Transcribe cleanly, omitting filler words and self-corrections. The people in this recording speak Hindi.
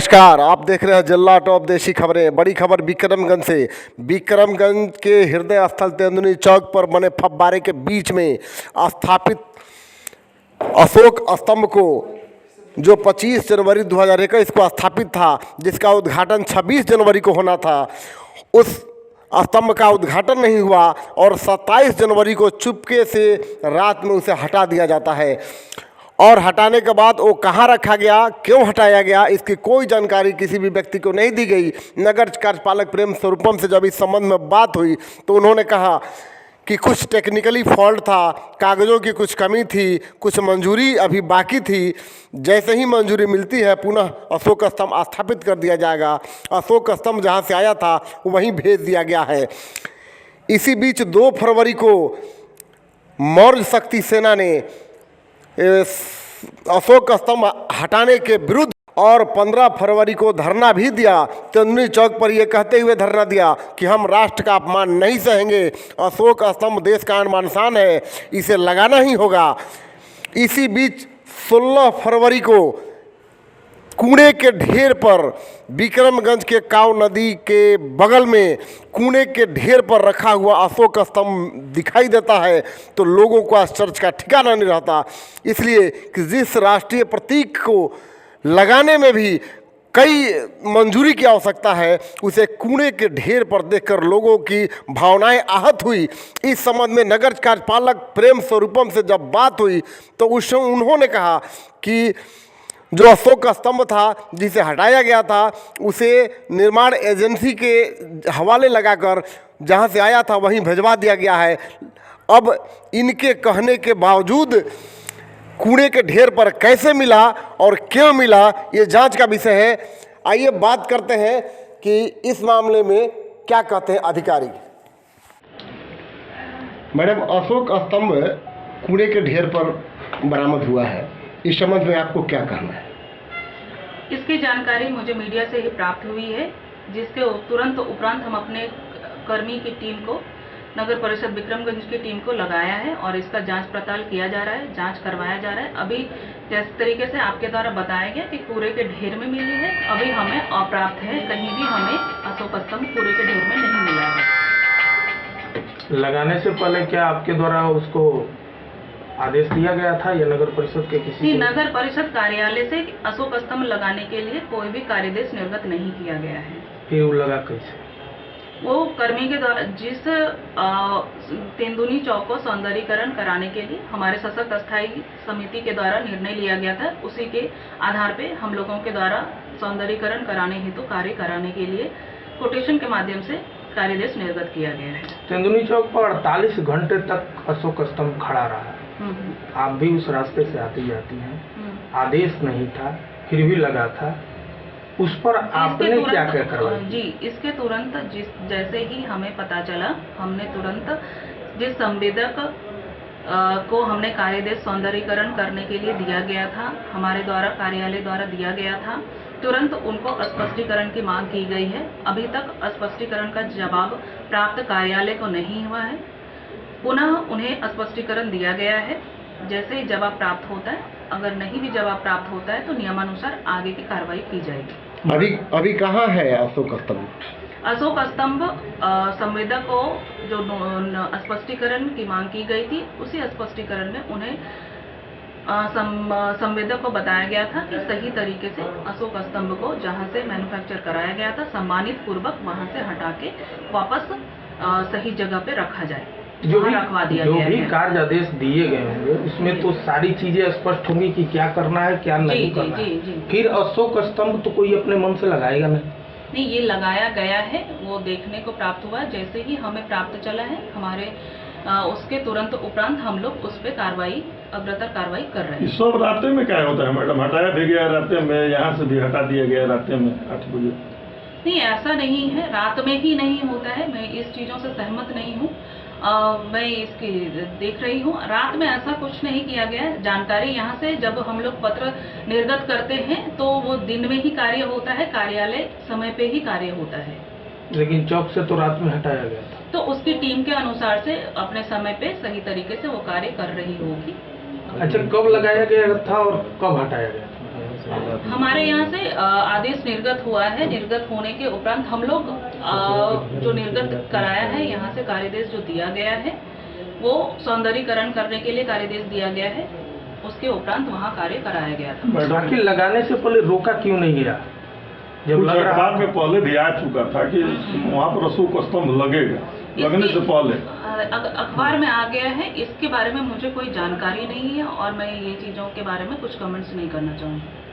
नमस्कार, आप देख रहे हैं जिला टॉप देशी खबरें। बड़ी खबर विक्रमगंज से। विक्रमगंज के हृदय स्थल तेंदुनी चौक पर बने फव्वारे के बीच में स्थापित अशोक स्तंभ को जो 25 जनवरी 2021 को स्थापित था, जिसका उद्घाटन 26 जनवरी को होना था, उस स्तंभ का उद्घाटन नहीं हुआ और 27 जनवरी को चुपके से रात में उसे हटा दिया जाता है। और हटाने के बाद वो कहाँ रखा गया, क्यों हटाया गया, इसकी कोई जानकारी किसी भी व्यक्ति को नहीं दी गई। नगर कार्यपालक प्रेम स्वरूपम से जब इस संबंध में बात हुई तो उन्होंने कहा कि कुछ टेक्निकली फॉल्ट था, कागज़ों की कुछ कमी थी, कुछ मंजूरी अभी बाकी थी। जैसे ही मंजूरी मिलती है पुनः अशोक स्तंभ स्थापित कर दिया जाएगा। अशोक स्तंभ जहाँ से आया था वहीं भेज दिया गया है। इसी बीच 2 फरवरी को मौर्य शक्ति सेना ने अशोक स्तंभ हटाने के विरुद्ध और 15 फरवरी को धरना भी दिया। तेंदुनी चौक पर यह कहते हुए धरना दिया कि हम राष्ट्र का अपमान नहीं सहेंगे। अशोक स्तंभ देश का मान शान है, इसे लगाना ही होगा। इसी बीच 16 फरवरी को कूड़े के ढेर पर विक्रमगंज के काव नदी के बगल में कूड़े के ढेर पर रखा हुआ अशोक स्तंभ दिखाई देता है तो लोगों को आश्चर्य का ठिकाना नहीं रहता। इसलिए कि जिस राष्ट्रीय प्रतीक को लगाने में भी कई मंजूरी की आवश्यकता है, उसे कूड़े के ढेर पर देखकर लोगों की भावनाएं आहत हुई। इस संबंध में नगर कार्यपालक प्रेम स्वरूपम से जब बात हुई तो उन्होंने कहा कि जो अशोक स्तंभ था जिसे हटाया गया था उसे निर्माण एजेंसी के हवाले लगाकर जहां से आया था वहीं भिजवा दिया गया है। अब इनके कहने के बावजूद कूड़े के ढेर पर कैसे मिला और क्यों मिला, ये जांच का विषय है। आइए बात करते हैं कि इस मामले में क्या कहते हैं अधिकारी। मैडम, अशोक स्तंभ कूड़े के ढेर पर बरामद हुआ है, इस संबंध में आपको क्या कहना है? इसकी जानकारी मुझे मीडिया से ही प्राप्त हुई है, जिसके तुरंत उपरांत हम अपने कर्मी की टीम को, नगर परिषद विक्रमगंज की टीम को लगाया है और इसका जांच पड़ताल किया जा रहा है, जांच करवाया जा रहा है। अभी जिस तरीके से आपके द्वारा बताया गया कि कूड़े के ढेर में मिली है, अभी हमें अप्राप्त है, कहीं भी हमें अशोक स्तंभ कूड़े के ढेर में नहीं मिला है। लगाने से पहले क्या आपके द्वारा उसको आदेश दिया गया था या नगर परिषद के किसी नगर परिषद कार्यालय से अशोक स्तंभ लगाने के लिए कोई भी कार्यदेश निर्गत नहीं किया गया है। फिर वो लगा कैसे? वो कर्मी के द्वारा जिस तेंदुनी चौक को सौंदर्यीकरण कराने के लिए हमारे सशक्त अस्थायी समिति के द्वारा निर्णय लिया गया था, उसी के आधार पे हम लोगों के द्वारा सौंदर्यीकरण कराने हेतु कार्य कराने के लिए कोटेशन के माध्यम से कार्यदेश निर्गत किया गया है। तेंदुनी चौक पर 48 घंटे तक अशोक स्तंभ खड़ा रहा। आप भी उस रास्ते से आती जाती हैं, आदेश नहीं था फिर भी लगा था, उस पर आपने क्या क्या करवाया? जी, इसके तुरंत जैसे ही हमें पता चला, हमने तुरंत जिस संवेदक को हमने कार्यदेश सौंदर्यीकरण करने के लिए दिया गया था, हमारे द्वारा कार्यालय द्वारा दिया गया था, तुरंत उनको स्पष्टीकरण की मांग की गई है। अभी तक स्पष्टीकरण का जवाब प्राप्त कार्यालय को नहीं हुआ है। पुनः उन्हें स्पष्टीकरण दिया गया है। जैसे ही जवाब प्राप्त होता है, अगर नहीं भी जवाब प्राप्त होता है तो नियमानुसार आगे की कार्रवाई की जाएगी। अभी कहाँ है अशोक स्तंभ? अशोक स्तंभ संवेदक को जो स्पष्टीकरण की मांग की गई थी, उसी स्पष्टीकरण में उन्हें संवेदक को बताया गया था कि सही तरीके से अशोक स्तंभ को जहां से मैन्युफैक्चर कराया गया था सम्मानित पूर्वक वहां से हटा के वापस सही जगह पे रखा जाए, जो भी कार्य आदेश दिए गए होंगे उसमें तो सारी चीजें स्पष्ट होंगी कि क्या करना है क्या नहीं करना है। फिर अशोक स्तंभ तो कोई अपने मन से लगाएगा नहीं, ये लगाया गया है, वो देखने को प्राप्त हुआ। जैसे ही हमें प्राप्त चला है हमारे उसके तुरंत उपरांत हम लोग उस पर अग्रतर कार्रवाई कर रहे हैं। सब रास्ते में क्या होता है मैडम? हटाया भी गया रास्ते में, यहाँ से भी हटा दिया गया रास्ते में 8 बजे। नहीं, ऐसा नहीं है, रात में ही नहीं होता है। मैं इस चीज़ों से सहमत नहीं हूँ। मैं इसकी देख रही हूँ, रात में ऐसा कुछ नहीं किया गया है। जानकारी यहाँ से जब हम लोग पत्र निर्गत करते हैं तो वो दिन में ही कार्य होता है, कार्यालय समय पे ही कार्य होता है। लेकिन चौक से तो रात में हटाया गया था, तो उसकी टीम के अनुसार से अपने समय पे सही तरीके से वो कार्य कर रही होगी। अच्छा, कब लगाया गया था और कब हटाया गया था? हमारे यहाँ से आदेश निर्गत हुआ है। निर्गत होने के उपरांत हम लोग जो निर्गत कराया है, यहाँ से कार्यदेश जो दिया गया है वो सौंदर्यीकरण करने के लिए कार्यदेश दिया गया है। उसके उपरांत वहाँ कार्य कराया गया था। आखिर लगाने से पहले रोका क्यों नहीं गया? जब कुछ लग रहा अखबार में पहले भी आ चुका था कि वहाँ पर अशोक स्तंभ लगेगा, लगने से पहले अखबार में आ गया है। इसके बारे में मुझे कोई जानकारी नहीं है और मैं ये चीज़ों के बारे में कुछ कमेंट्स नहीं करना चाहूँगी।